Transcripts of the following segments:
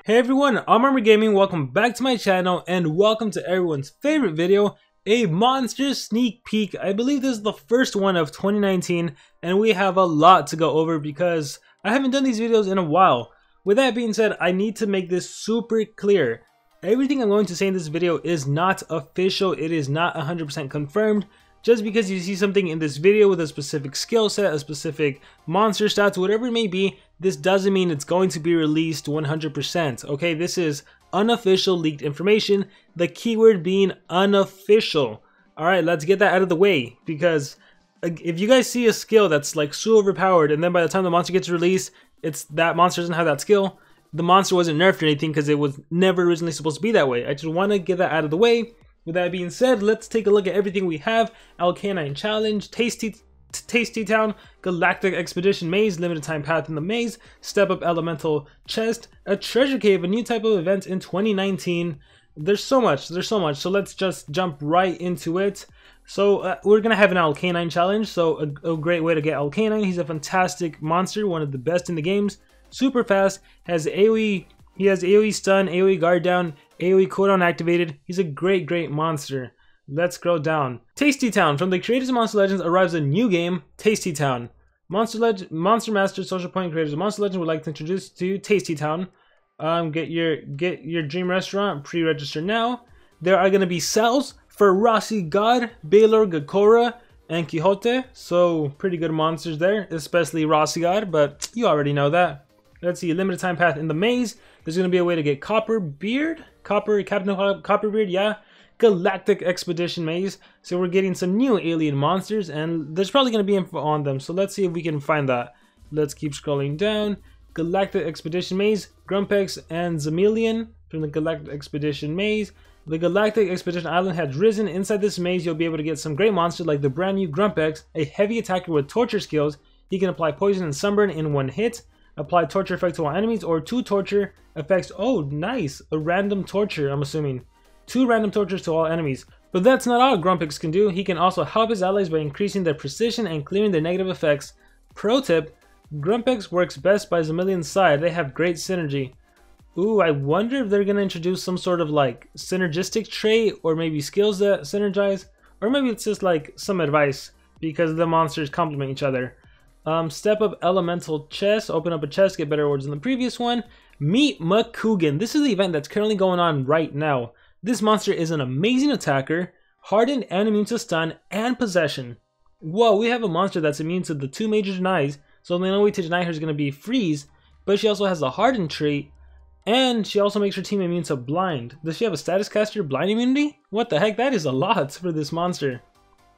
Hey everyone, I'm Armor Gaming, welcome back to my channel and welcome to everyone's favorite video, a monster sneak peek. I believe this is the first one of 2019 and we have a lot to go over because I haven't done these videos in a while. With that being said, I need to make this super clear. Everything I'm going to say in this video is not official, it is not 100% confirmed. Just because you see something in this video with a specific skill set, a specific monster stats, whatever it may be, this doesn't mean it's going to be released 100%. Okay, this is unofficial leaked information, the keyword being unofficial. Alright, let's get that out of the way, because if you guys see a skill that's like so overpowered and then by the time the monster gets released, that monster doesn't have that skill, the monster wasn't nerfed or anything because it was never originally supposed to be that way. I just want to get that out of the way. With that being said, let's take a look at everything we have. Canine Challenge, Tasty Town, Galactic Expedition Maze, Limited Time Path in the Maze, Step Up Elemental Chest, a Treasure Cave, a new type of event in 2019. There's so much, so let's just jump right into it. So we're going to have an Canine Challenge, so a great way to get Canine. He's a fantastic monster, one of the best in the games, super fast, has AoE. He has AoE stun, AoE guard down, AoE cooldown activated. He's a great monster. Let's scroll down. Tasty Town. From the creators of Monster Legends arrives a new game, Tasty Town. Monster Master Social Point creators of Monster Legends would like to introduce to you Tasty Town. Get your dream restaurant, pre-register now. There are going to be cells for Rossi God, Baylor, Gakora, and Quixote. So pretty good monsters there, especially Rossi God, but you already know that. Let's see, limited time path in the maze. There's going to be a way to get Captain Copperbeard, yeah. Galactic Expedition Maze. So we're getting some new alien monsters and there's probably going to be info on them. So let's see if we can find that. Let's keep scrolling down. Galactic Expedition Maze, Grumpex and Zamelian from the Galactic Expedition Maze. The Galactic Expedition Island has risen. Inside this maze, you'll be able to get some great monsters like the brand new Grumpex, a heavy attacker with torture skills. He can apply poison and sunburn in one hit. Apply torture effect to all enemies or 2 torture effects. Oh, nice. A random torture, I'm assuming. 2 random tortures to all enemies. But that's not all Grumpix can do. He can also help his allies by increasing their precision and clearing their negative effects. Pro tip, Grumpix works best by Zamelian's side. They have great synergy. Ooh, I wonder if they're going to introduce some sort of like synergistic trait or maybe skills that synergize. Or maybe it's just like some advice because the monsters complement each other. Step Up Elemental Chest, open up a chest, get better rewards than the previous one. Meet Makugan. This is the event that's currently going on right now. This monster is an amazing attacker, hardened and immune to stun and possession. Whoa, we have a monster that's immune to the 2 major denies, so the only way to deny her is going to be freeze, but she also has the hardened trait, and she also makes her team immune to blind. Does she have a status caster blind immunity? What the heck, that is a lot for this monster.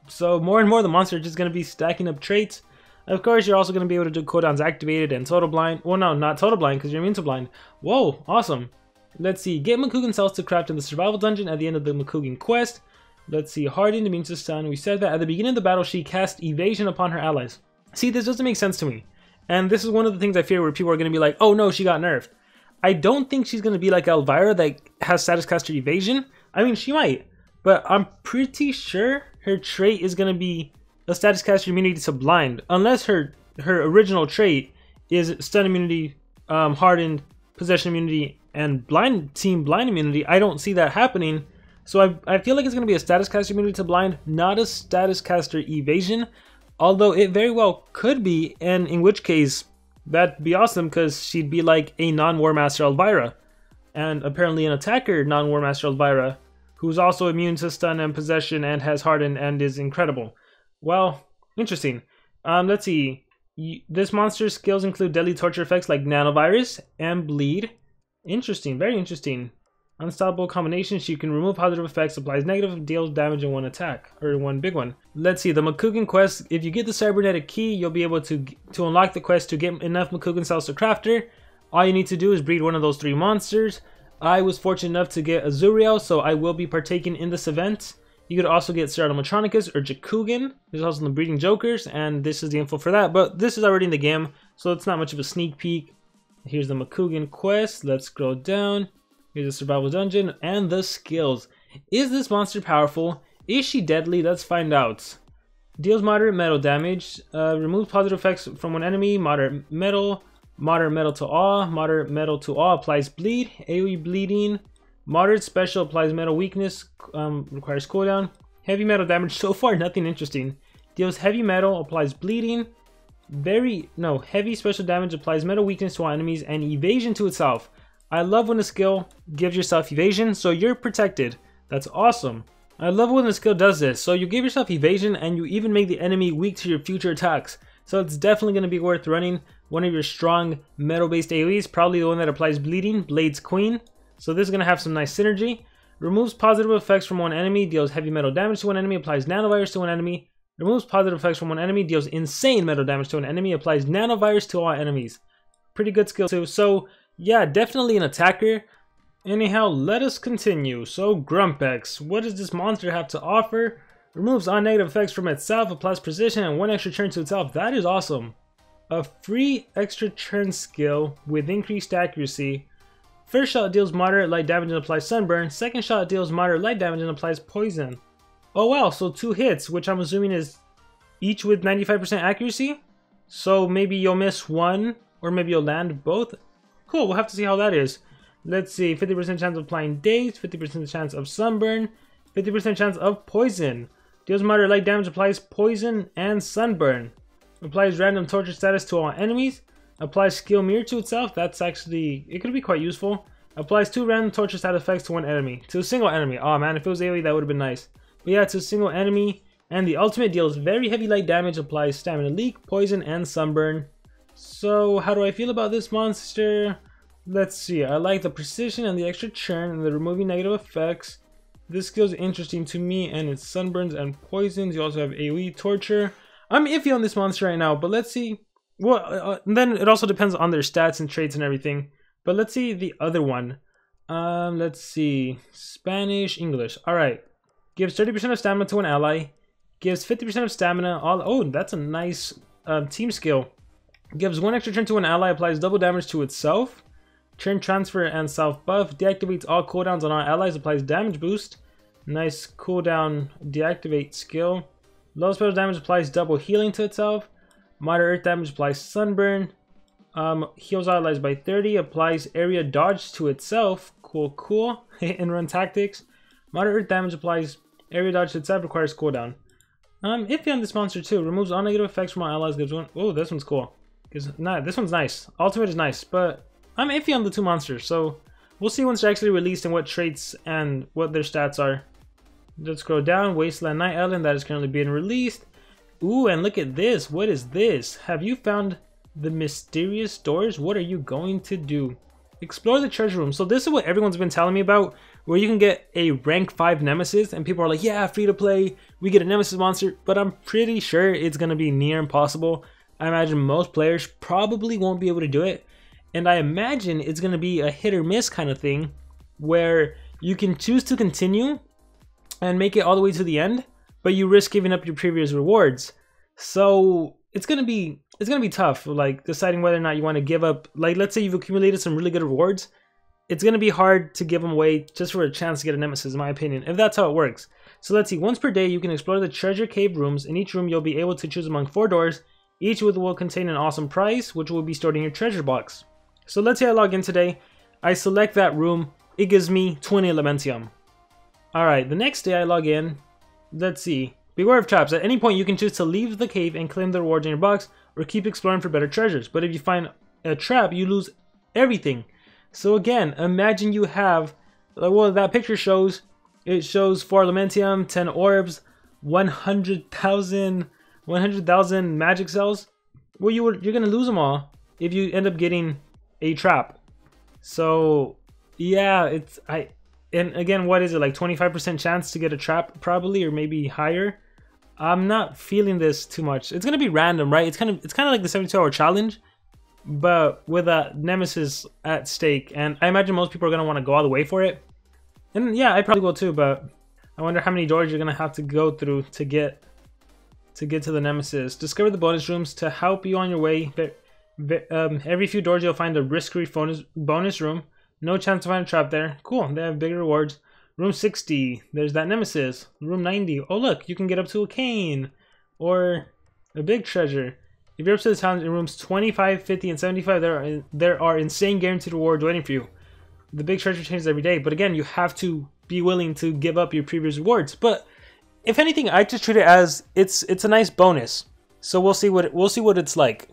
So more and more the monster is just going to be stacking up traits. Of course, you're also going to be able to do cooldowns activated and total blind. Well, no, not total blind because you're immune to blind. Whoa, awesome. Let's see. Get Makugan cells to craft in the survival dungeon at the end of the Makugan quest. Let's see. Hardened, immune to stun. We said that at the beginning of the battle, she cast evasion upon her allies. See, this doesn't make sense to me. And this is one of the things I fear where people are going to be like, oh no, she got nerfed. I don't think she's going to be like Elvira that has status caster evasion. I mean, she might. But I'm pretty sure her trait is going to be a status caster immunity to blind, unless her original trait is stun immunity, hardened, possession immunity, and team blind immunity. I don't see that happening, so I feel like it's going to be a status caster immunity to blind, not a status caster evasion, although it very well could be, and in which case that'd be awesome because she'd be like a non-War Master Elvira, and apparently an attacker non-War Master Elvira, who's also immune to stun and possession and has hardened and is incredible. Well, interesting. Let's see. This monster's skills include deadly torture effects like nanovirus and bleed. Interesting, very interesting. Unstoppable combination. She can remove positive effects, applies negative, deals damage in one attack, or one big one. Let's see, the Makugan quest. If you get the cybernetic key, you'll be able to unlock the quest to get enough Makugan cells to craft her. All you need to do is breed one of those 3 monsters. I was fortunate enough to get Azuriel, so I will be partaking in this event. You could also get Ceratometronicus or Jakugan. There's also the Breeding Jokers, and this is the info for that. But this is already in the game, so it's not much of a sneak peek. Here's the Makugan quest. Let's scroll down. Here's the survival dungeon and the skills. Is this monster powerful? Is she deadly? Let's find out. Deals moderate metal damage. Removes positive effects from one enemy. Moderate metal. Moderate metal to all. Moderate metal to all applies bleed. AoE bleeding. Moderate special applies metal weakness. Requires cooldown. Heavy metal damage. So far, nothing interesting. Deals heavy metal, applies bleeding. Heavy special damage applies metal weakness to all enemies and evasion to itself. I love when a skill gives yourself evasion, so you're protected. That's awesome. I love when the skill does this. So you give yourself evasion and you even make the enemy weak to your future attacks. So it's definitely going to be worth running one of your strong metal-based AoEs, probably the one that applies bleeding, Blade's Queen. So this is going to have some nice synergy. Removes positive effects from one enemy, deals heavy metal damage to one enemy, applies nanovirus to one enemy. Removes positive effects from one enemy, deals insane metal damage to an enemy, applies nanovirus to all enemies. Pretty good skill too. So yeah, definitely an attacker. Anyhow, let us continue. So Grumpex, what does this monster have to offer? Removes all negative effects from itself, applies precision and one extra turn to itself. That is awesome. A free extra turn skill with increased accuracy. First shot deals moderate light damage and applies sunburn. Second shot deals moderate light damage and applies poison. Oh wow, so 2 hits, which I'm assuming is each with 95% accuracy? So maybe you'll miss one, or maybe you'll land both? Cool, we'll have to see how that is. Let's see, 50% chance of applying daze, 50% chance of sunburn, 50% chance of poison. Deals moderate light damage, applies poison and sunburn. Applies random torture status to all enemies. Applies skill mirror to itself, that's actually, it could be quite useful. Applies 2 random torture status effects to one enemy. To a single enemy. Oh man, if it was AoE that would have been nice. But yeah, it's a single enemy, and the ultimate deals very heavy light damage, applies stamina leak, poison, and sunburn. So how do I feel about this monster? Let's see, I like the precision and the extra churn and the removing negative effects. This skill is interesting to me, and it's sunburns and poisons. You also have AoE torture. I'm iffy on this monster right now, but let's see. Well, then it also depends on their stats and traits and everything. But let's see the other one. Let's see, Spanish, English. All right. Gives 30% of stamina to an ally. Gives 50% of stamina. Oh, that's a nice team skill. Gives 1 extra turn to an ally. Applies double damage to itself. Turn transfer and self buff. Deactivates all cooldowns on all allies. Applies damage boost. Nice cooldown deactivate skill. Low special damage applies double healing to itself. Moderate earth damage applies sunburn. Heals allies by 30. Applies area dodge to itself. Cool. Hit and run tactics. Moderate earth damage applies area dodge to itself, requires cooldown. Iffy on this monster too. Removes all negative effects from all allies. Gives one. Oh, this one's cool. This one's nice. Ultimate is nice, but I'm iffy on the 2 monsters. So we'll see once they're actually released and what traits and what their stats are. Let's scroll down. Wasteland Night Island, that is currently being released. Ooh, and look at this. What is this? Have you found the mysterious doors? What are you going to do? Explore the treasure room. So this is what everyone's been telling me about, where you can get a rank 5 nemesis, and people are like, yeah, free to play, we get a nemesis monster, but I'm pretty sure it's going to be near impossible. I imagine most players probably won't be able to do it, and I imagine it's going to be a hit or miss kind of thing, where you can choose to continue and make it all the way to the end, but you risk giving up your previous rewards. So it's gonna be tough, like deciding whether or not you want to give up. Like, let's say you've accumulated some really good rewards, it's gonna be hard to give them away just for a chance to get a nemesis, in my opinion, if that's how it works. So let's see, once per day you can explore the treasure cave rooms. In each room you'll be able to choose among 4 doors, each will contain an awesome prize, which will be stored in your treasure box. So let's say I log in today, I select that room, it gives me 20 elementium. Alright, the next day I log in, let's see. Beware of traps. At any point you can choose to leave the cave and claim the rewards in your box, or keep exploring for better treasures. But if you find a trap, you lose everything. So again, imagine you have, well, that picture shows, it shows 4 elementium, 10 orbs, 100,000 magic cells. Well, you're gonna lose them all if you end up getting a trap. So yeah, and again, what is it, like 25% chance to get a trap probably, or maybe higher? I'm not feeling this too much. It's gonna be random, right? It's kind of like the 72-hour challenge, but with a nemesis at stake, and I imagine most people are gonna want to go all the way for it. And yeah, I probably will too, but I wonder how many doors you're gonna have to go through to get to the nemesis. Discover the bonus rooms to help you on your way. Every few doors you'll find a risk-free bonus room. No chance to find a trap there. Cool, they have bigger rewards. Room 60, there's that nemesis. Room 90, oh look, you can get up to a cane or a big treasure. If you're up to the challenge in rooms 25, 50, and 75, there are insane guaranteed rewards waiting for you. The big treasure changes every day, but again, you have to be willing to give up your previous rewards. But if anything, I just treat it as it's a nice bonus. So we'll see what it's like.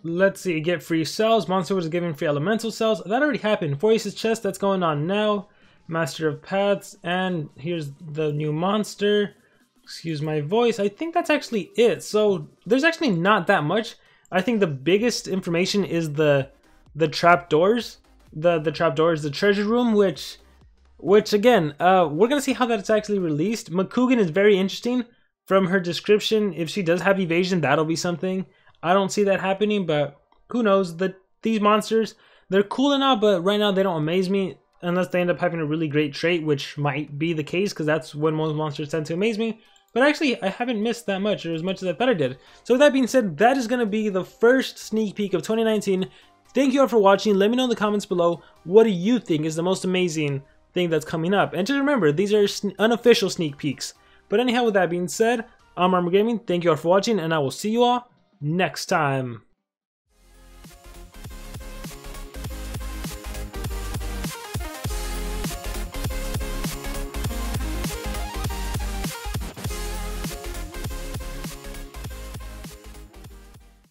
Let's see, get free cells. Monster was giving free elemental cells. That already happened. 4 Aces chest, that's going on now. Master of Paths, and here's the new monster. Excuse my voice. I think that's actually it. So there's actually not that much. I think the biggest information is the trapdoors. The trapdoors, the treasure room, which again, we're gonna see how that's actually released. Makugan is very interesting from her description. If she does have evasion, that'll be something. I don't see that happening, but who knows? These monsters, they're cool and all, but right now they don't amaze me unless they end up having a really great trait, which might be the case because that's when most monsters tend to amaze me. But actually, I haven't missed that much, or as much as I thought I did. So with that being said, that is going to be the first sneak peek of 2019. Thank you all for watching. Let me know in the comments below, what do you think is the most amazing thing that's coming up? And just remember, these are unofficial sneak peeks. But anyhow, with that being said, I'm Armor Gaming. Thank you all for watching, and I will see you all next time.